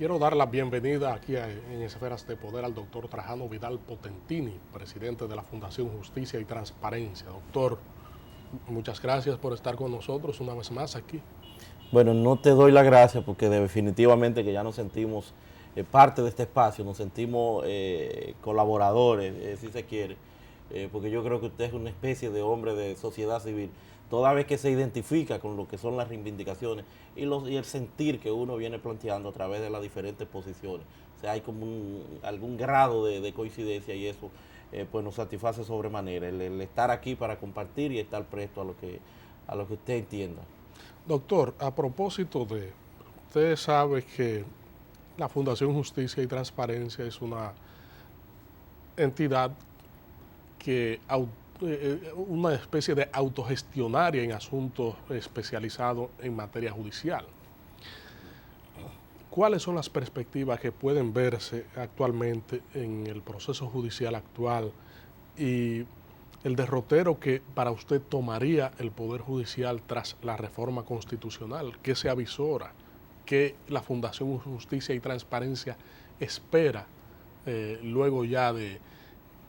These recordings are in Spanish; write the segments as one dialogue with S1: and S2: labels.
S1: Quiero dar la bienvenida aquí en Esferas de Poder al doctor Trajano Vidal Potentini, presidente de la Fundación Justicia y Transparencia. Doctor, muchas gracias por estar con nosotros una vez más aquí.
S2: Bueno, no te doy la gracia porque definitivamente que ya nos sentimos parte de este espacio, nos sentimos colaboradores, si se quiere, porque yo creo que usted es una especie de hombre de sociedad civil, toda vez que se identifica con lo que son las reivindicaciones y el sentir que uno viene planteando a través de las diferentes posiciones. O sea, hay como algún grado de coincidencia y eso pues nos satisface sobremanera, el estar aquí para compartir y estar presto a lo que usted entienda.
S1: Doctor, a propósito de, usted sabe que la Fundación Justicia y Transparencia es una entidad que una especie de autogestionaria en asuntos especializados en materia judicial. ¿Cuáles son las perspectivas que pueden verse actualmente en el proceso judicial actual y el derrotero que para usted tomaría el Poder Judicial tras la reforma constitucional? ¿Qué se avisora? ¿Qué la Fundación Justicia y Transparencia espera luego ya de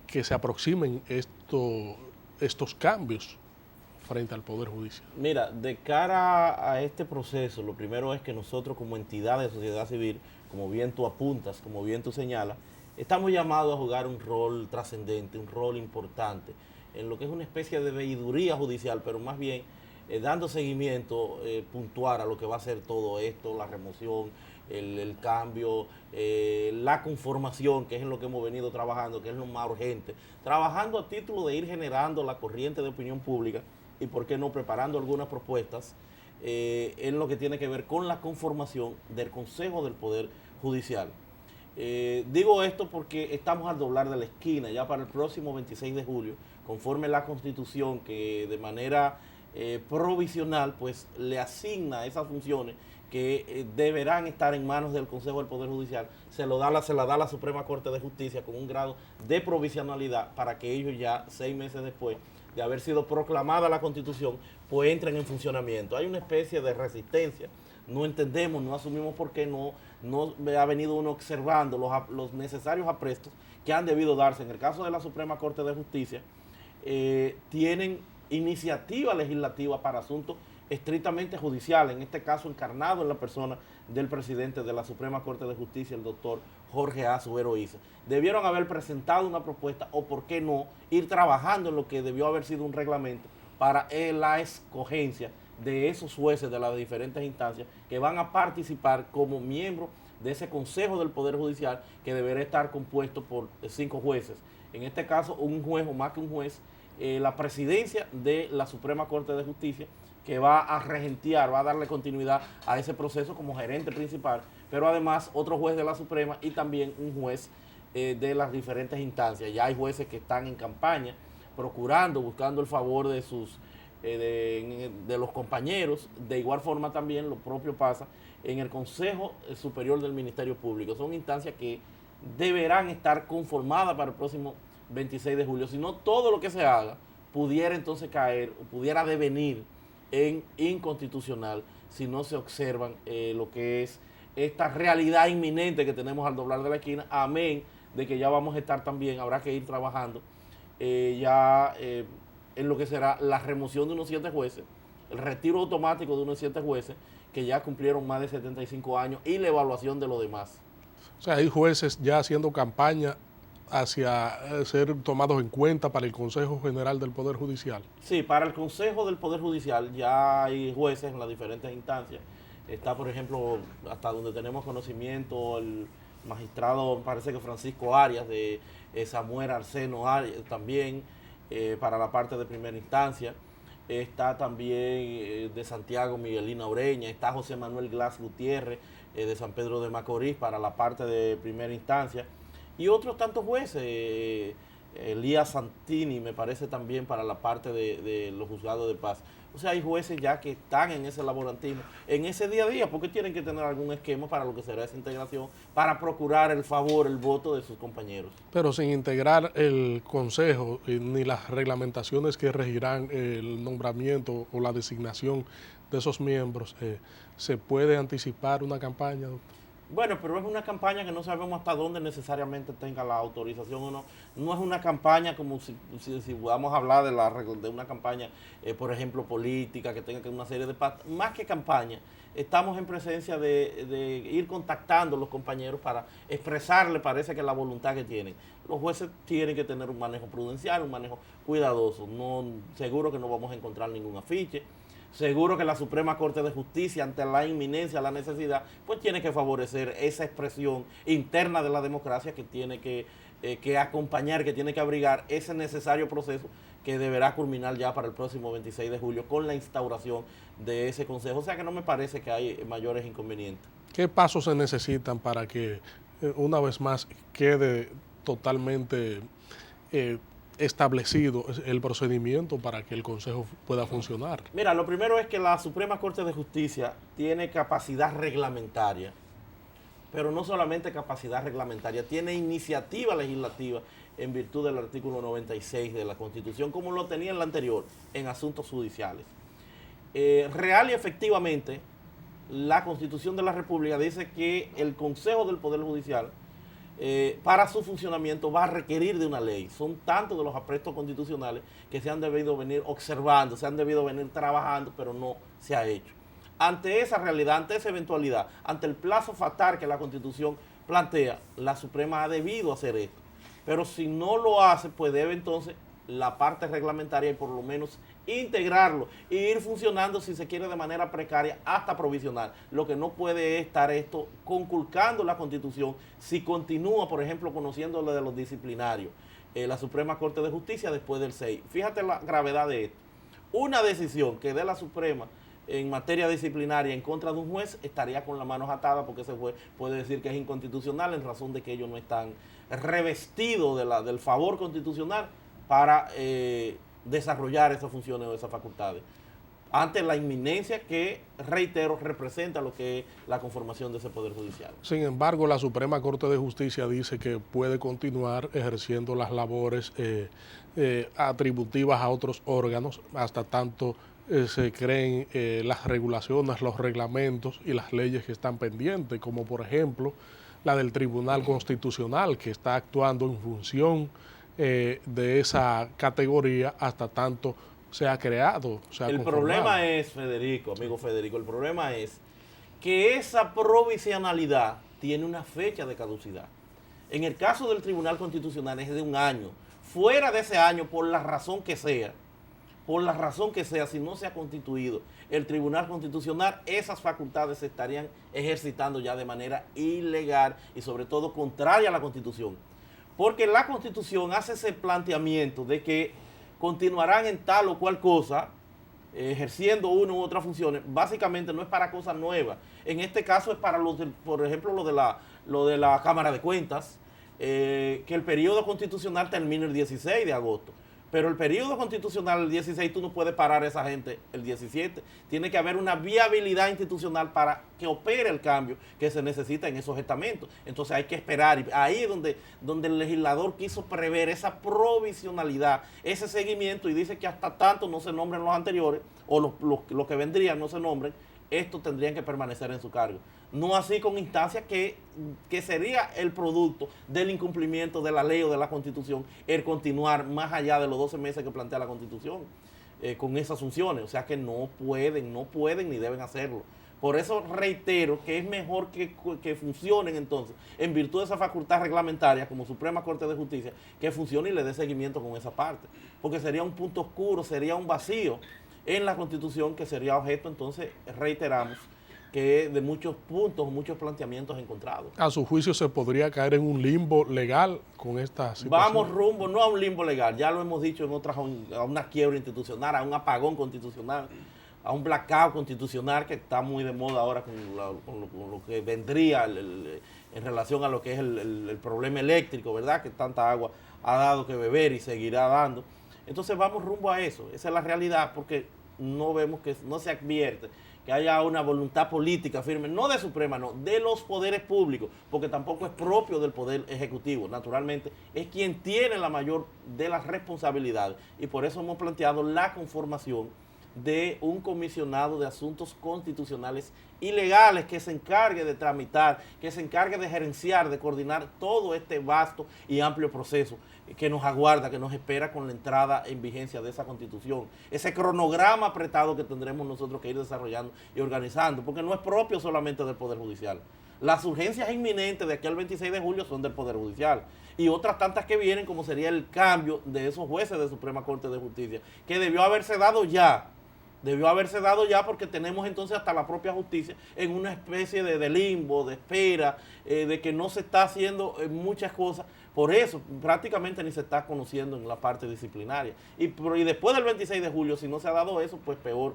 S1: que se aproximen estos cambios frente al Poder Judicial?
S2: Mira, de cara a este proceso, lo primero es que nosotros como entidad de sociedad civil, como bien tú apuntas, como bien tú señalas, estamos llamados a jugar un rol trascendente, un rol importante, en lo que es una especie de veeduría judicial, pero más bien dando seguimiento puntual a lo que va a ser todo esto, la remoción, el cambio, la conformación, que es en lo que hemos venido trabajando, que es lo más urgente, trabajando a título de ir generando la corriente de opinión pública y, por qué no, preparando algunas propuestas en lo que tiene que ver con la conformación del Consejo del Poder Judicial. Digo esto porque estamos al doblar de la esquina, ya para el próximo 26 de julio, conforme la Constitución que de manera provisional pues le asigna esas funciones que deberán estar en manos del Consejo del Poder Judicial, se la da la Suprema Corte de Justicia con un grado de provisionalidad para que ellos ya 6 meses después de haber sido proclamada la Constitución, pues entren en funcionamiento. Hay una especie de resistencia, no entendemos, no asumimos por qué no ha venido uno observando los necesarios aprestos que han debido darse. En el caso de la Suprema Corte de Justicia, tienen iniciativa legislativa para asuntos estrictamente judiciales, en este caso encarnado en la persona del presidente de la Suprema Corte de Justicia, el doctor Jorge A. Subero Isa. Debieron haber presentado una propuesta o, por qué no, ir trabajando en lo que debió haber sido un reglamento para la escogencia de esos jueces de las diferentes instancias que van a participar como miembros de ese Consejo del Poder Judicial, que deberá estar compuesto por 5 jueces. En este caso, un juez o más que un juez, la presidencia de la Suprema Corte de Justicia, que va a regentear, va a darle continuidad a ese proceso como gerente principal, pero además otro juez de la Suprema y también un juez de las diferentes instancias. Ya hay jueces que están en campaña, procurando, buscando el favor de sus de los compañeros. De igual forma también lo propio pasa en el Consejo Superior del Ministerio Público. Son instancias que deberán estar conformadas para el próximo 26 de julio. Si no, todo lo que se haga pudiera entonces caer, pudiera devenir en inconstitucional si no se observan lo que es esta realidad inminente que tenemos al doblar de la esquina, amén de que ya vamos a estar también, habrá que ir trabajando en lo que será la remoción de unos 7 jueces, el retiro automático de unos 7 jueces que ya cumplieron más de 75 años y la evaluación de los demás.
S1: O sea, hay jueces ya haciendo campaña hacia ser tomados en cuenta para el Consejo General del Poder Judicial.
S2: Sí, para el Consejo del Poder Judicial ya hay jueces en las diferentes instancias. Está, por ejemplo, hasta donde tenemos conocimiento, el magistrado, parece que Francisco Arias, de Samuel Arseno Arias, también para la parte de primera instancia. Está también de Santiago Miguelina Ureña, está José Manuel Glass Gutiérrez, de San Pedro de Macorís, para la parte de primera instancia. Y otros tantos jueces, Elías Santini me parece también para la parte de los juzgados de paz. O sea, hay jueces ya que están en ese laborantismo, en ese día a día, porque tienen que tener algún esquema para lo que será esa integración, para procurar el favor, el voto de sus compañeros.
S1: Pero sin integrar el Consejo ni las reglamentaciones que regirán el nombramiento o la designación de esos miembros, ¿se puede anticipar una campaña, doctor?
S2: Bueno, pero es una campaña que no sabemos hasta dónde necesariamente tenga la autorización o no. No es una campaña como si vamos a hablar de una campaña, por ejemplo, política, que tenga una serie de... Más que campaña, estamos en presencia de ir contactando a los compañeros para expresarle, parece que la voluntad que tienen. Los jueces tienen que tener un manejo prudencial, un manejo cuidadoso. No, seguro que no vamos a encontrar ningún afiche. Seguro que la Suprema Corte de Justicia, ante la inminencia, la necesidad, pues tiene que favorecer esa expresión interna de la democracia que tiene que acompañar, que tiene que abrigar ese necesario proceso que deberá culminar ya para el próximo 26 de julio con la instauración de ese consejo. O sea que no me parece que hay mayores inconvenientes.
S1: ¿Qué pasos se necesitan para que, una vez más, quede totalmente establecido el procedimiento para que el Consejo pueda funcionar?
S2: Mira, lo primero es que la Suprema Corte de Justicia tiene capacidad reglamentaria, pero no solamente capacidad reglamentaria, tiene iniciativa legislativa en virtud del artículo 96 de la Constitución, como lo tenía en la anterior, en asuntos judiciales. Real y efectivamente, la Constitución de la República dice que el Consejo del Poder Judicial, para su funcionamiento, va a requerir de una ley. Son tantos de los aspectos constitucionales que se han debido venir observando, se han debido venir trabajando, pero no se ha hecho. Ante esa realidad, ante esa eventualidad, ante el plazo fatal que la Constitución plantea, la Suprema ha debido hacer esto. Pero si no lo hace, pues debe entonces la parte reglamentaria y por lo menos integrarlo e ir funcionando, si se quiere, de manera precaria hasta provisional. Lo que no puede es estar esto conculcando la Constitución si continúa, por ejemplo, conociendo lo de los disciplinarios, la Suprema Corte de Justicia después del 6. Fíjate la gravedad de esto. Una decisión que dé la Suprema en materia disciplinaria en contra de un juez estaría con las manos atadas, porque ese juez puede decir que es inconstitucional en razón de que ellos no están revestidos del favor constitucional para desarrollar esas funciones o esas facultades, ante la inminencia que, reitero, representa lo que es la conformación de ese Poder Judicial.
S1: Sin embargo, la Suprema Corte de Justicia dice que puede continuar ejerciendo las labores atributivas a otros órganos hasta tanto se creen las regulaciones, los reglamentos y las leyes que están pendientes, como por ejemplo la del Tribunal Constitucional, que está actuando en función de esa categoría hasta tanto se ha creado.
S2: El problema es, Federico, amigo Federico, el problema es que esa provisionalidad tiene una fecha de caducidad. En el caso del Tribunal Constitucional es de un año. Fuera de ese año, por la razón que sea, si no se ha constituido el Tribunal Constitucional, esas facultades se estarían ejercitando ya de manera ilegal y sobre todo contraria a la Constitución. Porque la Constitución hace ese planteamiento de que continuarán en tal o cual cosa, ejerciendo una u otra funciones. Básicamente no es para cosas nuevas. En este caso es para, por ejemplo, lo de la Cámara de Cuentas, que el periodo constitucional termina el 16 de agosto. Pero el periodo constitucional, el 16, tú no puedes parar a esa gente el 17. Tiene que haber una viabilidad institucional para que opere el cambio que se necesita en esos estamentos. Entonces hay que esperar. Y ahí es donde el legislador quiso prever esa provisionalidad, ese seguimiento, y dice que hasta tanto no se nombren los anteriores, o los que vendrían no se nombren, estos tendrían que permanecer en su cargo. No así con instancias que sería el producto del incumplimiento de la ley o de la Constitución, el continuar más allá de los 12 meses que plantea la Constitución con esas funciones. O sea que no pueden ni deben hacerlo. Por eso reitero que es mejor que funcionen entonces, en virtud de esa facultad reglamentaria como Suprema Corte de Justicia, que funcione y le dé seguimiento con esa parte. Porque sería un punto oscuro, sería un vacío en la Constitución que sería objeto, entonces, reiteramos, que de muchos puntos, muchos planteamientos encontrados.
S1: A su juicio, ¿se podría caer en un limbo legal con esta situación?
S2: Vamos rumbo, no a un limbo legal, ya lo hemos dicho en otras, a una quiebra institucional, a un apagón constitucional, a un blackout constitucional que está muy de moda ahora con lo que vendría en relación a lo que es el problema eléctrico, ¿verdad? Que tanta agua ha dado que beber y seguirá dando. Entonces vamos rumbo a eso, esa es la realidad, porque no vemos que no se advierte que haya una voluntad política firme, no de Suprema, no, de los poderes públicos, porque tampoco es propio del Poder Ejecutivo, naturalmente, es quien tiene la mayor de las responsabilidades, y por eso hemos planteado la conformación de un comisionado de asuntos constitucionales y legales que se encargue de tramitar, que se encargue de gerenciar, de coordinar todo este vasto y amplio proceso que nos aguarda, que nos espera con la entrada en vigencia de esa Constitución. Ese cronograma apretado que tendremos nosotros que ir desarrollando y organizando, porque no es propio solamente del Poder Judicial. Las urgencias inminentes de aquí al 26 de julio son del Poder Judicial y otras tantas que vienen, como sería el cambio de esos jueces de Suprema Corte de Justicia, que debió haberse dado ya. Debió haberse dado ya, porque tenemos entonces hasta la propia justicia en una especie de limbo, de espera, de que no se está haciendo muchas cosas. Por eso prácticamente ni se está conociendo en la parte disciplinaria. Y después del 26 de julio, si no se ha dado eso, pues peor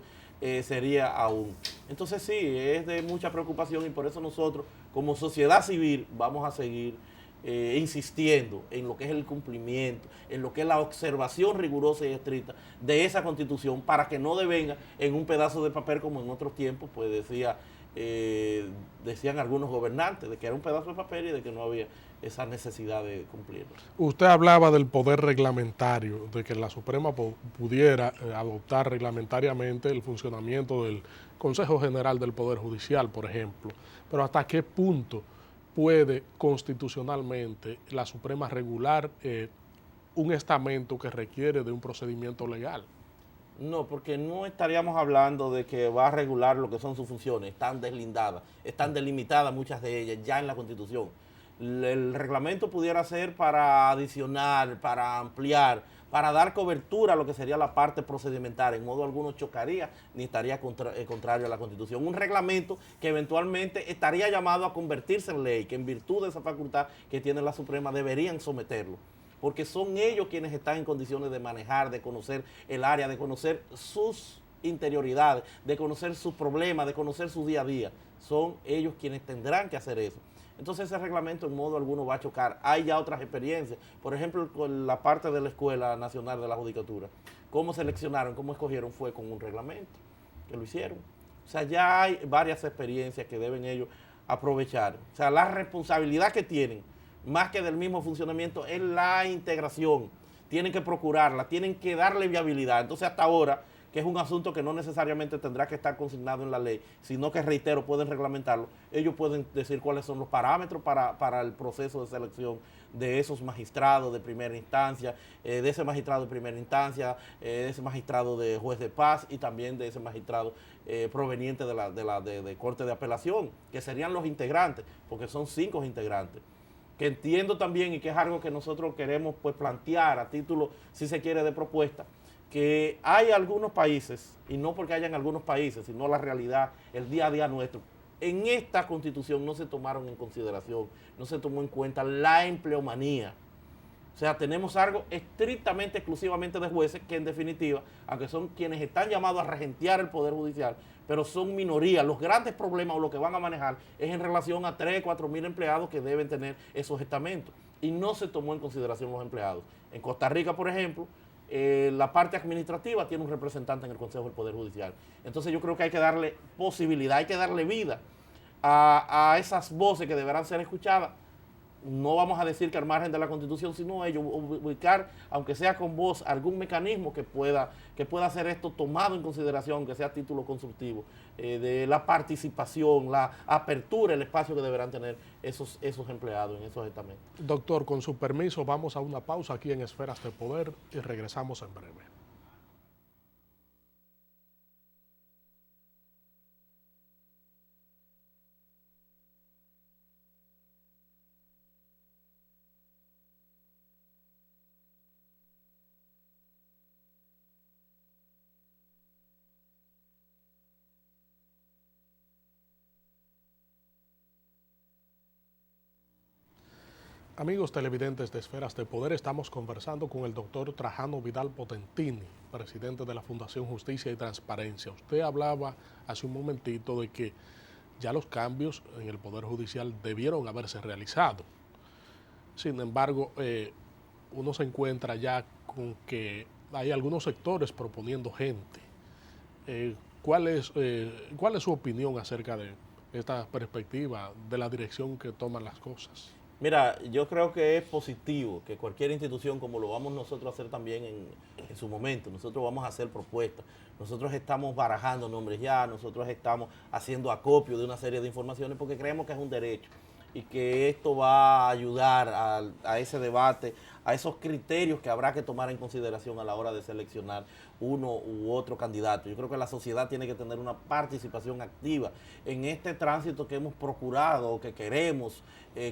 S2: sería aún. Entonces sí, es de mucha preocupación, y por eso nosotros como sociedad civil vamos a seguir insistiendo en lo que es el cumplimiento, en lo que es la observación rigurosa y estricta de esa Constitución, para que no devenga en un pedazo de papel como en otros tiempos, pues decían algunos gobernantes, de que era un pedazo de papel y de que no había esa necesidad de cumplirlo.
S1: Usted hablaba del poder reglamentario, de que la Suprema pudiera adoptar reglamentariamente el funcionamiento del Consejo General del Poder Judicial, por ejemplo, pero ¿hasta qué punto puede constitucionalmente la Suprema regular un estamento que requiere de un procedimiento legal?
S2: No, porque no estaríamos hablando de que va a regular lo que son sus funciones. Están deslindadas, están delimitadas muchas de ellas ya en la Constitución. El reglamento pudiera ser para adicionar, para ampliar, para dar cobertura a lo que sería la parte procedimental. En modo alguno chocaría ni estaría contrario a la Constitución. Un reglamento que eventualmente estaría llamado a convertirse en ley, que en virtud de esa facultad que tiene la Suprema deberían someterlo, porque son ellos quienes están en condiciones de manejar, de conocer el área, de conocer sus interioridades, de conocer sus problemas, de conocer su día a día. Son ellos quienes tendrán que hacer eso. Entonces ese reglamento en modo alguno va a chocar. Hay ya otras experiencias, por ejemplo, con la parte de la Escuela Nacional de la Judicatura. Cómo seleccionaron, cómo escogieron fue con un reglamento, que lo hicieron. O sea, ya hay varias experiencias que deben ellos aprovechar. O sea, la responsabilidad que tienen, más que del mismo funcionamiento, es la integración. Tienen que procurarla, tienen que darle viabilidad. Entonces hasta ahora, que es un asunto que no necesariamente tendrá que estar consignado en la ley, sino que, reitero, pueden reglamentarlo. Ellos pueden decir cuáles son los parámetros para el proceso de selección de esos magistrados de primera instancia, de ese magistrado de primera instancia, de ese magistrado de juez de paz y también de ese magistrado proveniente de corte de apelación, que serían los integrantes, porque son 5 integrantes. Que entiendo también, y que es algo que nosotros queremos pues plantear a título, si se quiere, de propuesta, que hay algunos países, y no porque hayan algunos países, sino la realidad, el día a día nuestro, en esta Constitución no se tomaron en consideración, no se tomó en cuenta la empleomanía. O sea, tenemos algo estrictamente, exclusivamente de jueces que, en definitiva, aunque son quienes están llamados a regentear el Poder Judicial, pero son minorías. Los grandes problemas o lo que van a manejar es en relación a 3, 4 mil empleados que deben tener esos estamentos. Y no se tomó en consideración los empleados. En Costa Rica, por ejemplo, la parte administrativa tiene un representante en el Consejo del Poder Judicial. Entonces yo creo que hay que darle posibilidad, hay que darle vida a esas voces que deberán ser escuchadas. No vamos a decir que al margen de la Constitución, sino ellos ubicar, aunque sea con voz, algún mecanismo que pueda hacer esto tomado en consideración, aunque sea a título constructivo, de la participación, la apertura, el espacio que deberán tener esos empleados en esos estamentos.
S1: Doctor, con su permiso, vamos a una pausa aquí en Esferas de Poder y regresamos en breve. Amigos televidentes de Esferas de Poder, estamos conversando con el doctor Trajano Vidal Potentini, presidente de la Fundación Justicia y Transparencia. Usted hablaba hace un momentito de que ya los cambios en el Poder Judicial debieron haberse realizado. Sin embargo, uno se encuentra ya con que hay algunos sectores proponiendo gente. ¿Cuál es su opinión acerca de esta perspectiva de la dirección que toman las cosas?
S2: Mira, yo creo que es positivo que cualquier institución, como lo vamos nosotros a hacer también en su momento, nosotros vamos a hacer propuestas, nosotros estamos barajando nombres ya, nosotros estamos haciendo acopio de una serie de informaciones porque creemos que es un derecho y que esto va a ayudar a ese debate, a esos criterios que habrá que tomar en consideración a la hora de seleccionar uno u otro candidato. Yo creo que la sociedad tiene que tener una participación activa en este tránsito que hemos procurado o que queremos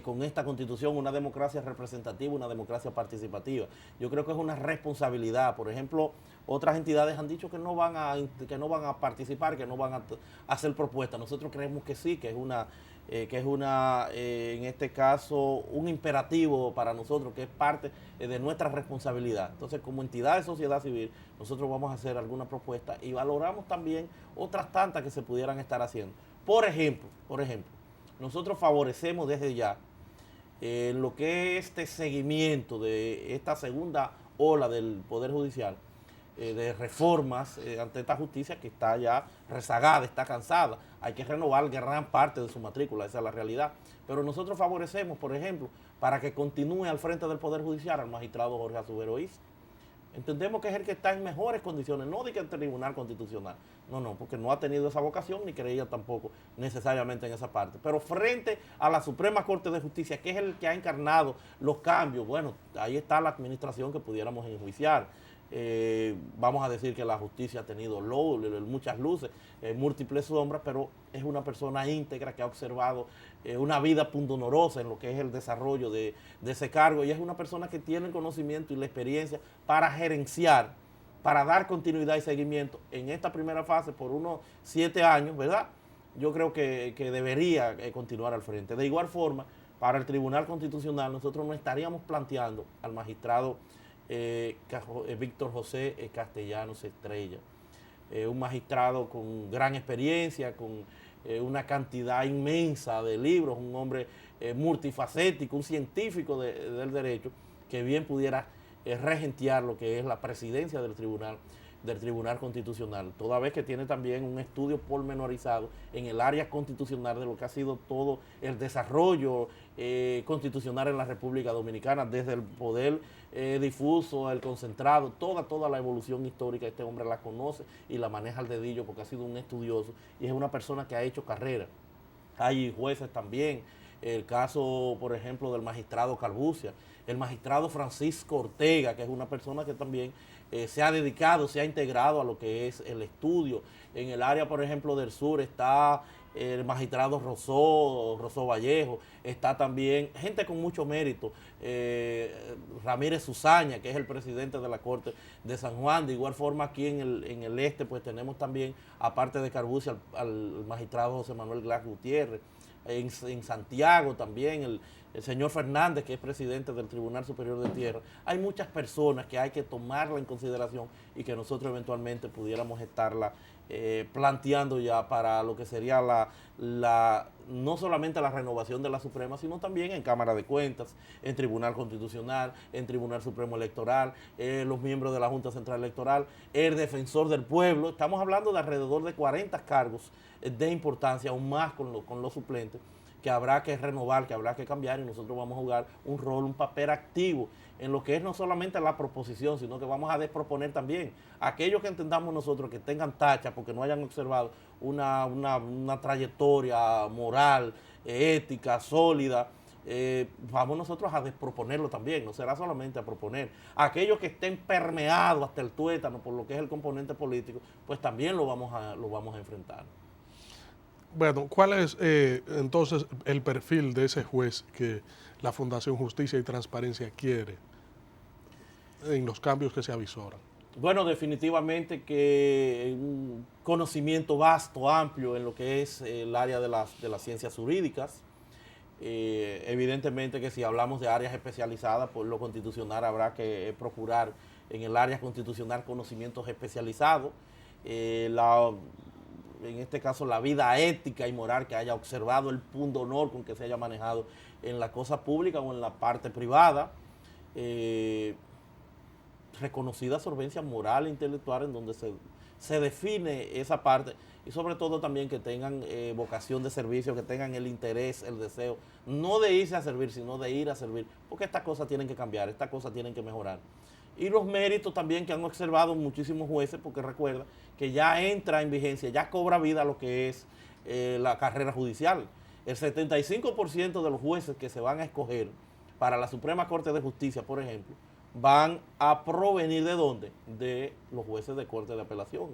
S2: con esta constitución, una democracia representativa, una democracia participativa. Yo creo que es una responsabilidad. Por ejemplo, otras entidades han dicho que no van a participar, que no van a hacer propuestas. Nosotros creemos que sí, que es una en este caso, un imperativo para nosotros, que es parte de nuestra responsabilidad. Entonces, como entidad de sociedad civil, nosotros vamos a hacer alguna propuesta y valoramos también otras tantas que se pudieran estar haciendo. Por ejemplo, nosotros favorecemos desde ya lo que es este seguimiento de esta segunda ola del Poder Judicial, de reformas ante esta justicia que está ya rezagada, está cansada. Hay que renovar gran parte de su matrícula, esa es la realidad. Pero nosotros favorecemos, por ejemplo, para que continúe al frente del Poder Judicial al magistrado Jorge Azubero Isa. Entendemos que es el que está en mejores condiciones, no de que el Tribunal Constitucional, no, porque no ha tenido esa vocación ni creía tampoco necesariamente en esa parte. Pero frente a la Suprema Corte de Justicia, que es el que ha encarnado los cambios, bueno, ahí está la administración que pudiéramos enjuiciar. Vamos a decir que la justicia ha tenido muchas luces, múltiples sombras, pero es una persona íntegra que ha observado una vida pundonorosa en lo que es el desarrollo de ese cargo, y es una persona que tiene el conocimiento y la experiencia para gerenciar, para dar continuidad y seguimiento en esta primera fase por unos 7 años, ¿verdad? Yo creo que debería continuar al frente. De igual forma, para el Tribunal Constitucional nosotros no estaríamos planteando al magistrado Víctor José Castellanos Estrella, un magistrado con gran experiencia, con una cantidad inmensa de libros, un hombre multifacético, un científico del derecho, que bien pudiera regentear lo que es la presidencia del Tribunal Constitucional, toda vez que tiene también un estudio pormenorizado en el área constitucional de lo que ha sido todo el desarrollo constitucional en la República Dominicana, desde el poder difuso, el concentrado, toda la evolución histórica. Este hombre la conoce y la maneja al dedillo porque ha sido un estudioso y es una persona que ha hecho carrera. Hay jueces también, el caso, por ejemplo, del magistrado Carbucia, el magistrado Francisco Ortega, que es una persona que también se ha dedicado, se ha integrado a lo que es el estudio. En el área, por ejemplo, del sur está el magistrado Rosó Vallejo, está también gente con mucho mérito, Ramírez Susaña, que es el presidente de la Corte de San Juan. De igual forma, aquí en el este, pues tenemos también, aparte de Carbucia, al magistrado José Manuel Glass Gutiérrez. En Santiago también, el señor Fernández, que es presidente del Tribunal Superior de Tierra. Hay muchas personas que hay que tomarla en consideración y que nosotros eventualmente pudiéramos estarla planteando ya para lo que sería no solamente la renovación de la Suprema, sino también en Cámara de Cuentas, en Tribunal Constitucional, en Tribunal Supremo Electoral, los miembros de la Junta Central Electoral, el Defensor del Pueblo. Estamos hablando de alrededor de 40 cargos de importancia, aún más con los suplentes, que habrá que renovar, que habrá que cambiar, y nosotros vamos a jugar un rol, un papel activo en lo que es no solamente la proposición, sino que vamos a desproponer también aquellos que entendamos nosotros que tengan tacha porque no hayan observado una trayectoria moral, ética, sólida. Vamos nosotros a desproponerlo también, no será solamente a proponer. Aquellos que estén permeados hasta el tuétano por lo que es el componente político, pues también lo vamos a enfrentar.
S1: Bueno, ¿cuál es entonces el perfil de ese juez que la Fundación Justicia y Transparencia quiere en los cambios que se avisoran?
S2: Bueno, definitivamente que un conocimiento vasto, amplio en lo que es el área de las ciencias jurídicas. Evidentemente que si hablamos de áreas especializadas, por lo constitucional habrá que procurar en el área constitucional conocimientos especializados. En este caso, la vida ética y moral, que haya observado el pundonor con que se haya manejado en la cosa pública o en la parte privada. Reconocida solvencia moral e intelectual en donde se define esa parte y sobre todo también que tengan vocación de servicio, que tengan el interés, el deseo, no de irse a servir, sino de ir a servir, porque estas cosas tienen que cambiar, estas cosas tienen que mejorar. Y los méritos también que han observado muchísimos jueces, porque recuerda que ya entra en vigencia, ya cobra vida lo que es la carrera judicial. El 75% de los jueces que se van a escoger para la Suprema Corte de Justicia, por ejemplo, van a provenir ¿de dónde? De los jueces de Corte de Apelación.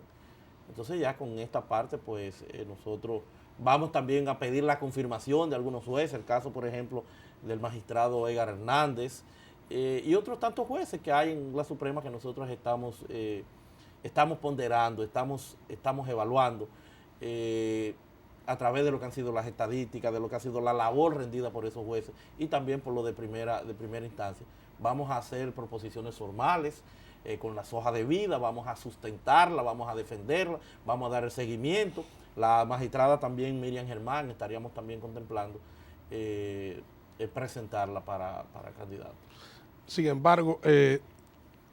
S2: Entonces ya con esta parte, pues nosotros vamos también a pedir la confirmación de algunos jueces, el caso, por ejemplo, del magistrado Edgar Hernández, y otros tantos jueces que hay en la Suprema que nosotros estamos ponderando, estamos evaluando a través de lo que han sido las estadísticas, de lo que ha sido la labor rendida por esos jueces y también por lo de primera instancia. Vamos a hacer proposiciones formales con las hojas de vida, vamos a sustentarla, vamos a defenderla, vamos a dar el seguimiento. La magistrada también, Miriam Germán, estaríamos también contemplando presentarla para candidato.
S1: Sin embargo,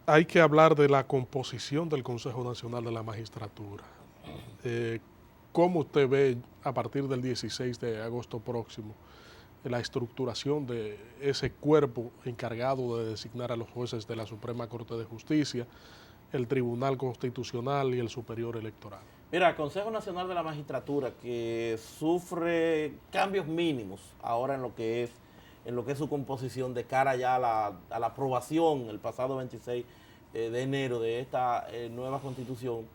S1: hay que hablar de la composición del Consejo Nacional de la Magistratura. ¿Cómo usted ve a partir del 16 de agosto próximo la estructuración de ese cuerpo encargado de designar a los jueces de la Suprema Corte de Justicia, el Tribunal Constitucional y el Superior Electoral?
S2: Mira, el Consejo Nacional de la Magistratura, que sufre cambios mínimos ahora en lo que es su composición de cara ya a la aprobación el pasado 26 de enero de esta nueva Constitución,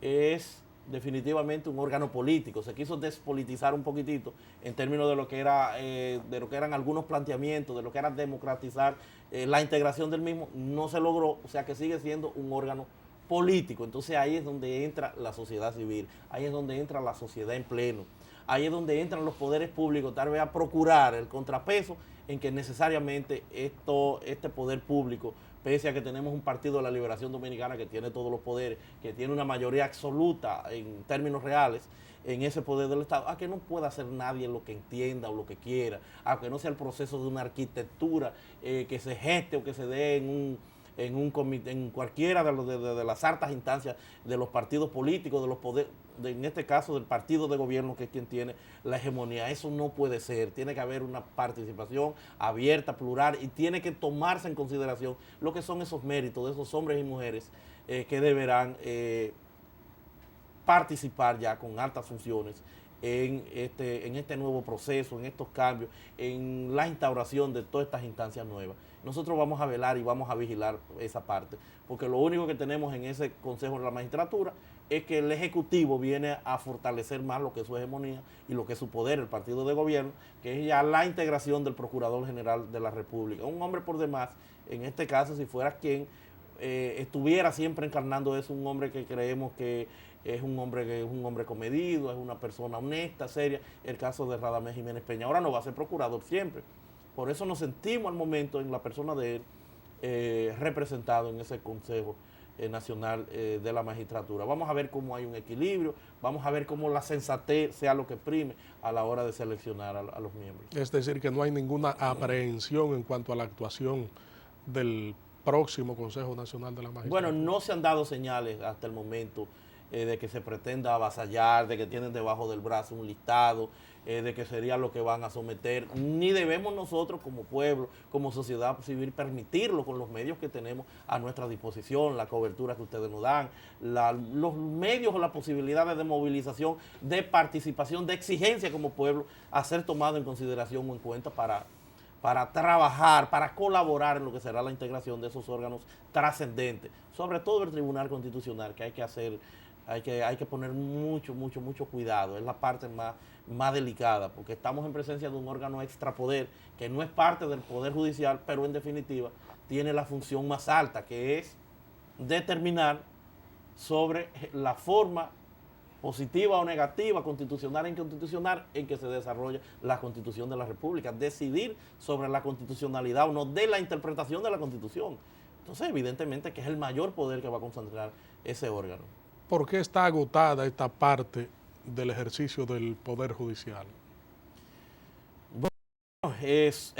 S2: es definitivamente un órgano político. Se quiso despolitizar un poquitito en términos de lo que eran algunos planteamientos, de lo que era democratizar la integración del mismo. No se logró, o sea que sigue siendo un órgano político. Entonces ahí es donde entra la sociedad civil, ahí es donde entra la sociedad en pleno, ahí es donde entran los poderes públicos tal vez a procurar el contrapeso en que necesariamente este poder público, pese a que tenemos un Partido de la Liberación Dominicana que tiene todos los poderes, que tiene una mayoría absoluta en términos reales en ese poder del Estado, a que no pueda hacer nadie lo que entienda o lo que quiera, a que no sea el proceso de una arquitectura que se geste o que se dé en cualquiera de las hartas instancias de los partidos políticos, de los poderes, en este caso del partido de gobierno que es quien tiene la hegemonía. Eso no puede ser, tiene que haber una participación abierta, plural, y tiene que tomarse en consideración lo que son esos méritos de esos hombres y mujeres que deberán participar ya con altas funciones en este nuevo proceso, en estos cambios, en la instauración de todas estas instancias nuevas. Nosotros vamos a velar y vamos a vigilar esa parte, porque lo único que tenemos en ese Consejo de la Magistratura es que el Ejecutivo viene a fortalecer más lo que es su hegemonía y lo que es su poder, el partido de gobierno, que es ya la integración del Procurador General de la República. Un hombre por demás, en este caso, si fuera quien estuviera siempre encarnando eso, un hombre que creemos que es un hombre comedido, es una persona honesta, seria. El caso de Radamés Jiménez Peña ahora no va a ser procurador siempre. Por eso nos sentimos al momento en la persona de él representado en ese Consejo Nacional de la Magistratura. Vamos a ver cómo hay un equilibrio, vamos a ver cómo la sensatez sea lo que prime a la hora de seleccionar a los miembros.
S1: Es decir, que no hay ninguna aprehensión en cuanto a la actuación del próximo Consejo Nacional de la Magistratura.
S2: Bueno, no se han dado señales hasta el momento de que se pretenda avasallar, de que tienen debajo del brazo un listado, de que sería lo que van a someter, ni debemos nosotros como pueblo, como sociedad civil, permitirlo con los medios que tenemos a nuestra disposición, la cobertura que ustedes nos dan, los medios o las posibilidades de movilización, de participación, de exigencia como pueblo, a ser tomado en consideración o en cuenta para trabajar, para colaborar en lo que será la integración de esos órganos trascendentes, sobre todo el Tribunal Constitucional, que hay que hacer, hay que poner mucho cuidado, es la parte más delicada, porque estamos en presencia de un órgano extrapoder que no es parte del Poder Judicial, pero en definitiva tiene la función más alta, que es determinar sobre la forma positiva o negativa, constitucional e inconstitucional, en que se desarrolla la Constitución de la República, decidir sobre la constitucionalidad o no de la interpretación de la Constitución. Entonces, evidentemente que es el mayor poder que va a concentrar ese órgano.
S1: ¿Por qué está agotada esta parte del ejercicio del Poder Judicial?
S2: Bueno, es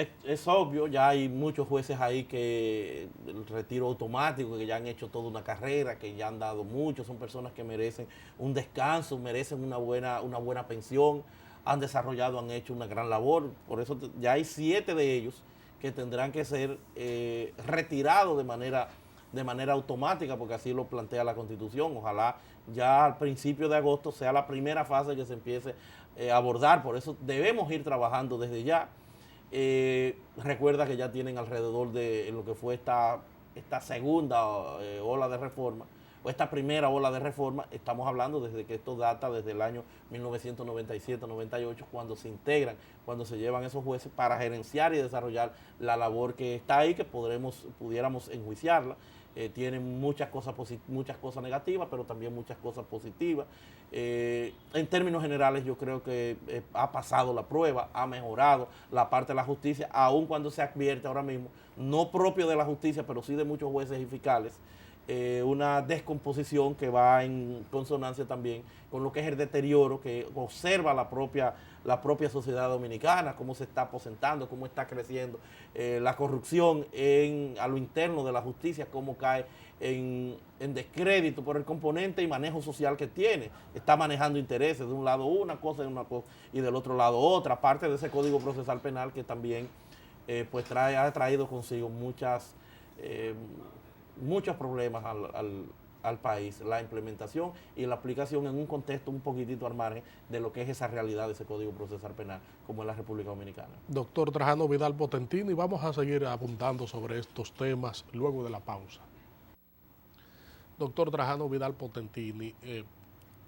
S2: obvio, ya hay muchos jueces ahí que el retiro automático, que ya han hecho toda una carrera, que ya han dado mucho, son personas que merecen un descanso, merecen una buena pensión, han desarrollado, han hecho una gran labor, por eso ya hay 7 de ellos que tendrán que ser retirados de manera automática, porque así lo plantea la Constitución. Ojalá ya al principio de agosto sea la primera fase que se empiece a abordar, por eso debemos ir trabajando desde ya. Recuerda que ya tienen alrededor de lo que fue esta segunda ola de reforma, o esta primera ola de reforma, estamos hablando desde que esto data desde el año 1997-98, cuando se integran, cuando se llevan esos jueces para gerenciar y desarrollar la labor que está ahí, que pudiéramos enjuiciarla. Tienen muchas cosas negativas, pero también muchas cosas positivas. En términos generales, yo creo que ha pasado la prueba, ha mejorado la parte de la justicia, aun cuando se advierte ahora mismo, no propio de la justicia, pero sí de muchos jueces y fiscales, una descomposición que va en consonancia también con lo que es el deterioro que observa la propia sociedad dominicana, cómo se está aposentando, cómo está creciendo la corrupción a lo interno de la justicia, cómo cae en descrédito por el componente y manejo social que tiene. Está manejando intereses, de un lado una cosa y del otro lado otra, aparte de ese Código Procesal Penal que también pues ha traído consigo muchos problemas al país, la implementación y la aplicación en un contexto un poquitito al margen de lo que es esa realidad de ese Código Procesal Penal, como en la República Dominicana.
S1: Doctor Trajano Vidal Potentini, vamos a seguir abundando sobre estos temas luego de la pausa. Doctor Trajano Vidal Potentini,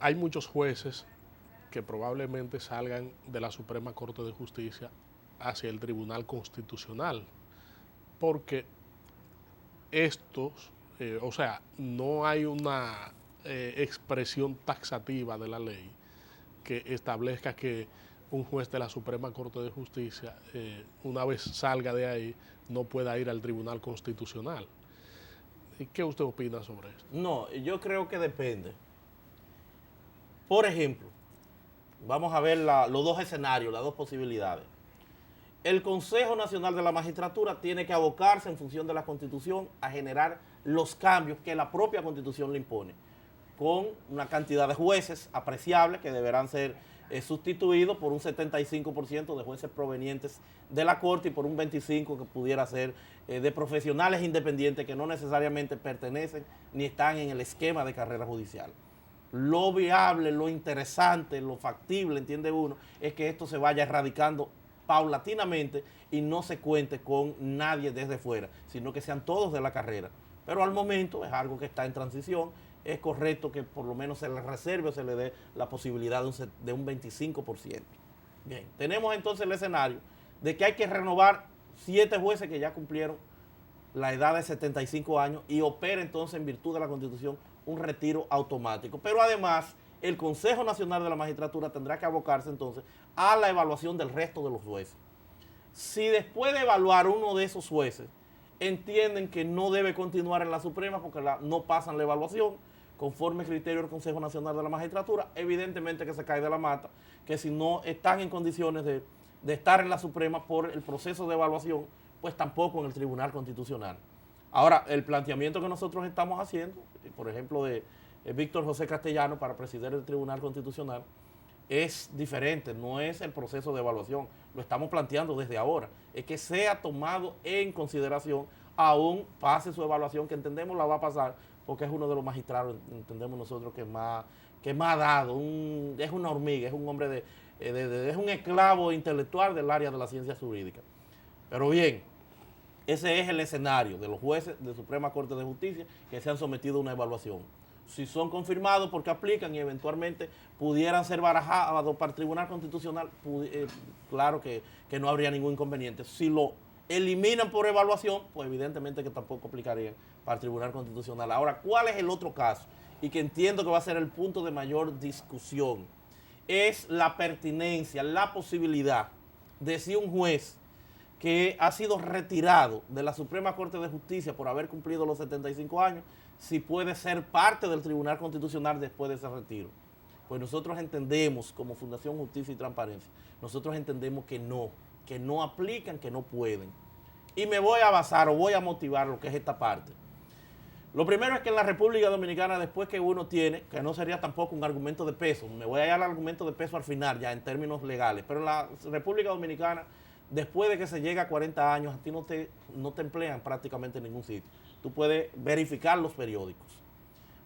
S1: hay muchos jueces que probablemente salgan de la Suprema Corte de Justicia hacia el Tribunal Constitucional, porque estos, o sea, no hay una expresión taxativa de la ley que establezca que un juez de la Suprema Corte de Justicia, una vez salga de ahí, no pueda ir al Tribunal Constitucional. ¿Qué usted opina sobre esto?
S2: No, yo creo que depende. Por ejemplo, vamos a ver los dos escenarios, las dos posibilidades. El Consejo Nacional de la Magistratura tiene que abocarse en función de la Constitución a generar los cambios que la propia Constitución le impone, con una cantidad de jueces apreciables que deberán ser sustituidos por un 75% de jueces provenientes de la Corte y por un 25% que pudiera ser de profesionales independientes que no necesariamente pertenecen ni están en el esquema de carrera judicial. Lo viable, lo interesante, lo factible, entiende uno, es que esto se vaya erradicando paulatinamente y no se cuente con nadie desde fuera, sino que sean todos de la carrera. Pero al momento es algo que está en transición, es correcto que por lo menos se le reserve o se le dé la posibilidad de un 25%. Bien, tenemos entonces el escenario de que hay que renovar 7 jueces que ya cumplieron la edad de 75 años y opera entonces en virtud de la Constitución un retiro automático. Pero además el Consejo Nacional de la Magistratura tendrá que abocarse entonces a la evaluación del resto de los jueces. Si después de evaluar uno de esos jueces entienden que no debe continuar en la Suprema porque no pasan la evaluación conforme criterio del Consejo Nacional de la Magistratura, evidentemente que se cae de la mata, que si no están en condiciones de estar en la Suprema por el proceso de evaluación, pues tampoco en el Tribunal Constitucional. Ahora, el planteamiento que nosotros estamos haciendo, por ejemplo, de Víctor José Castellano para presidir el Tribunal Constitucional, es diferente, no es el proceso de evaluación, lo estamos planteando desde ahora, es que sea tomado en consideración, aún pase su evaluación, que entendemos la va a pasar, porque es uno de los magistrados, entendemos nosotros, que más ha dado, es una hormiga, es un hombre es un esclavo intelectual del área de la ciencia jurídica. Pero bien, ese es el escenario de los jueces de Suprema Corte de Justicia que se han sometido a una evaluación. Si son confirmados porque aplican y eventualmente pudieran ser barajados para el Tribunal Constitucional, claro que no habría ningún inconveniente. Si lo eliminan por evaluación, pues evidentemente que tampoco aplicarían para el Tribunal Constitucional. Ahora, ¿cuál es el otro caso? Y que entiendo que va a ser el punto de mayor discusión. Es la pertinencia, la posibilidad de si un juez que ha sido retirado de la Suprema Corte de Justicia por haber cumplido los 75 años, si puede ser parte del Tribunal Constitucional después de ese retiro. Pues nosotros entendemos, como Fundación Justicia y Transparencia, nosotros entendemos que no, que no aplican, que no pueden. Y me voy a basar o voy a motivar lo que es esta parte. Lo primero es que en la República Dominicana, después que uno tiene, que no sería tampoco un argumento de peso, me voy a ir al argumento de peso al final, ya en términos legales, pero en la República Dominicana, después de que se llega a 40 años, a ti no te emplean prácticamente en ningún sitio. Tú puedes verificar los periódicos.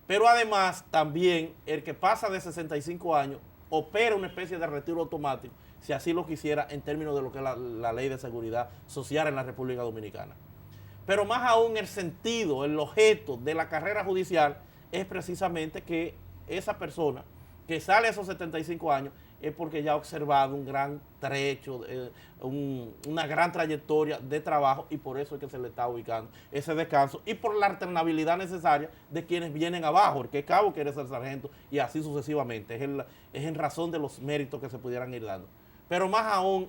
S2: Pero además, también, el que pasa de 65 años opera una especie de retiro automático, si así lo quisiera, en términos de lo que es la ley de seguridad social en la República Dominicana. Pero más aún el sentido, el objeto de la carrera judicial es precisamente que esa persona que sale a esos 75 años es porque ya ha observado un gran trecho, una gran trayectoria de trabajo y por eso es que se le está ubicando ese descanso y por la alternabilidad necesaria de quienes vienen abajo, el que es cabo quiere ser sargento y así sucesivamente. Es en razón de los méritos que se pudieran ir dando. Pero más aún,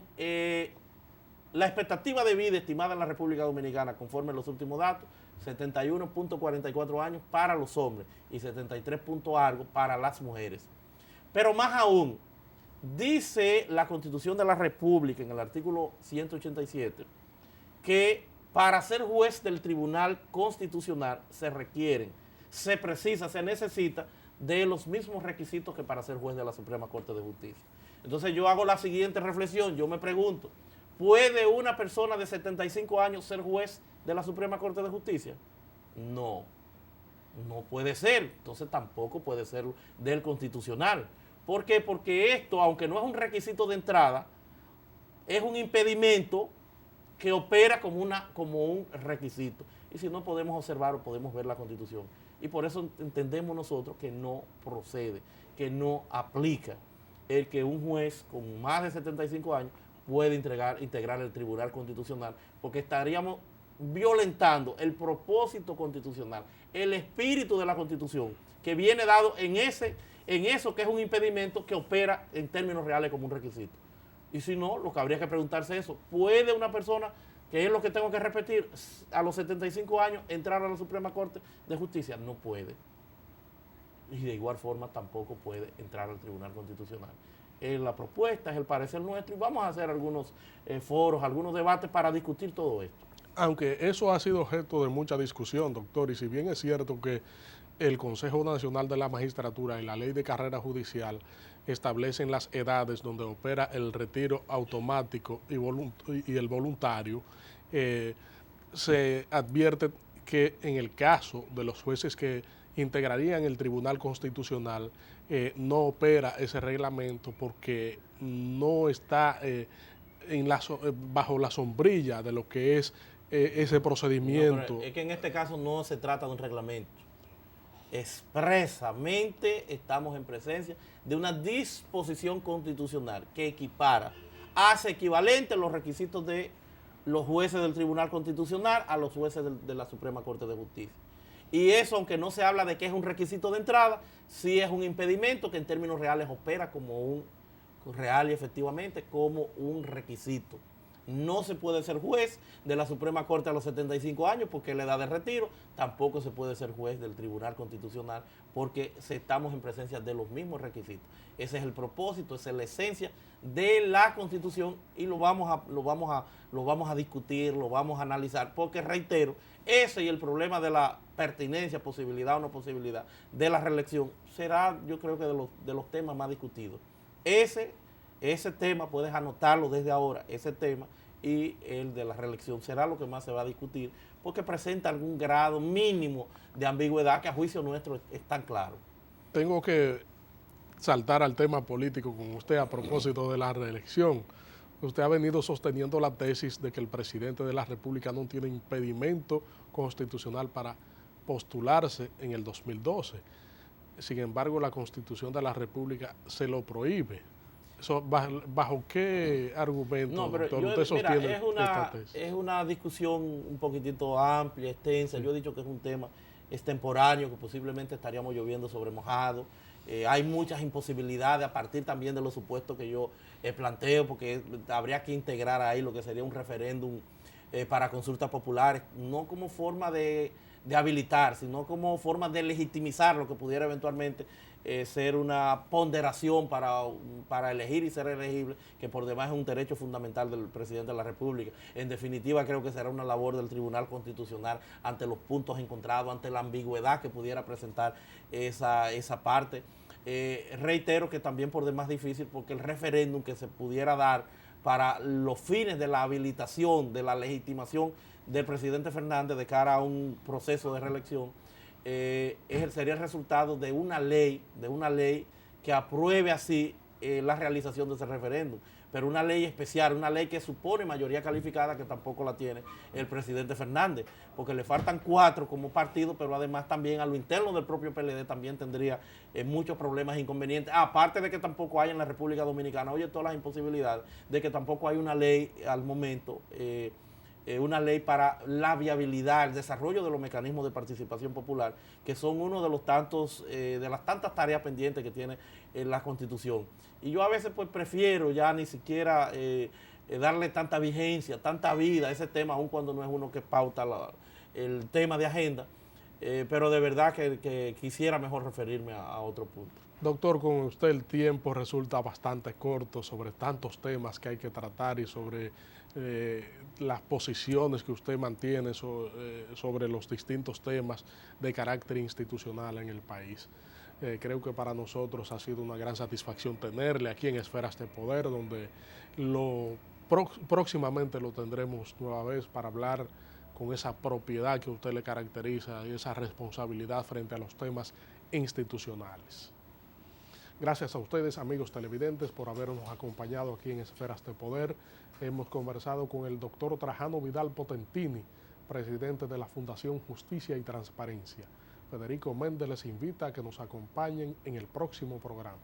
S2: la expectativa de vida estimada en la República Dominicana, conforme a los últimos datos, 71.44 años para los hombres y 73 algo para las mujeres. Pero más aún, dice la Constitución de la República en el artículo 187 que para ser juez del Tribunal Constitucional se precisa, se necesita de los mismos requisitos que para ser juez de la Suprema Corte de Justicia. Entonces yo hago la siguiente reflexión, yo me pregunto, ¿puede una persona de 75 años ser juez de la Suprema Corte de Justicia? No, no puede ser. Entonces tampoco puede ser del Constitucional. ¿Por qué? Porque esto, aunque no es un requisito de entrada, es un impedimento que opera como un requisito. Y si no podemos observar o podemos ver la Constitución. Y por eso entendemos nosotros que no procede, que no aplica el que un juez con más de 75 años puede integrar el Tribunal Constitucional, porque estaríamos violentando el propósito constitucional, el espíritu de la Constitución, que viene dado en eso que es un impedimento que opera en términos reales como un requisito. Y si no, lo que habría que preguntarse es eso, ¿puede una persona, que es lo que tengo que repetir, a los 75 años entrar a la Suprema Corte de Justicia? No puede. Y de igual forma tampoco puede entrar al Tribunal Constitucional. La propuesta es el parecer nuestro y vamos a hacer algunos foros, algunos debates para discutir todo esto.
S1: Aunque eso ha sido objeto de mucha discusión, doctor, y si bien es cierto que el Consejo Nacional de la Magistratura y la Ley de Carrera Judicial establecen las edades donde opera el retiro automático y el voluntario, se advierte que en el caso de los jueces que integrarían el Tribunal Constitucional, no opera ese reglamento porque no está bajo la sombrilla de lo que es ese procedimiento.
S2: No, es que en este caso no se trata de un reglamento. Expresamente estamos en presencia de una disposición constitucional que equipara, hace equivalente los requisitos de los jueces del Tribunal Constitucional a los jueces de la Suprema Corte de Justicia. Y eso, aunque no se habla de que es un requisito de entrada, sí es un impedimento que en términos reales opera como real y efectivamente como un requisito. No se puede ser juez de la Suprema Corte a los 75 años porque es la edad de retiro, tampoco se puede ser juez del Tribunal Constitucional porque estamos en presencia de los mismos requisitos. Ese es el propósito, esa es la esencia de la Constitución y lo vamos a discutir, lo vamos a analizar, porque reitero, ese y el problema de la pertinencia, posibilidad o no posibilidad de la reelección será, yo creo que de los temas más discutidos. Ese tema puedes anotarlo desde ahora, ese tema y el de la reelección será lo que más se va a discutir porque presenta algún grado mínimo de ambigüedad que a juicio nuestro es tan claro.
S1: Tengo que saltar al tema político con usted a propósito de la reelección. Usted ha venido sosteniendo la tesis de que el presidente de la República no tiene impedimento constitucional para postularse en el 2012. Sin embargo, la Constitución de la República se lo prohíbe. Eso, ¿bajo qué argumento,
S2: no, pero
S1: doctor,
S2: usted
S1: sostiene
S2: esta
S1: tesis?
S2: Es una discusión un poquitito amplia, extensa. Sí. Yo he dicho que es un tema extemporáneo, que posiblemente estaríamos lloviendo sobre mojado. Hay muchas imposibilidades a partir también de los supuestos que yo planteo, porque habría que integrar ahí lo que sería un referéndum para consultas populares, no como forma de habilitar, sino como forma de legitimizar lo que pudiera eventualmente ser una ponderación para elegir y ser elegible, que por demás es un derecho fundamental del presidente de la República. En definitiva, creo que será una labor del Tribunal Constitucional ante los puntos encontrados, ante la ambigüedad que pudiera presentar esa parte. Reitero que también por demás difícil, porque el referéndum que se pudiera dar para los fines de la habilitación, de la legitimación del presidente Fernández de cara a un proceso de reelección, sería el resultado de una ley que apruebe así la realización de ese referéndum, pero una ley especial, una ley que supone mayoría calificada, que tampoco la tiene el presidente Fernández, porque le faltan 4 como partido, pero además también a lo interno del propio PLD también tendría muchos problemas e inconvenientes, aparte de que tampoco hay en la República Dominicana, oye, todas las imposibilidades de que tampoco hay una ley al momento, una ley para la viabilidad, el desarrollo de los mecanismos de participación popular, que son uno de los tantos, de las tantas tareas pendientes que tiene la Constitución. Y yo a veces pues prefiero ya ni siquiera darle tanta vigencia, tanta vida a ese tema, aun cuando no es uno que pauta el tema de agenda, pero de verdad que quisiera mejor referirme a otro punto.
S1: Doctor, con usted el tiempo resulta bastante corto sobre tantos temas que hay que tratar y sobre las posiciones que usted mantiene sobre los distintos temas de carácter institucional en el país. Creo que para nosotros ha sido una gran satisfacción tenerle aquí en Esferas de Poder, donde próximamente lo tendremos nueva vez para hablar con esa propiedad que a usted le caracteriza y esa responsabilidad frente a los temas institucionales. Gracias a ustedes, amigos televidentes, por habernos acompañado aquí en Esferas de Poder. Hemos conversado con el doctor Trajano Vidal Potentini, presidente de la Fundación Justicia y Transparencia. Federico Méndez les invita a que nos acompañen en el próximo programa.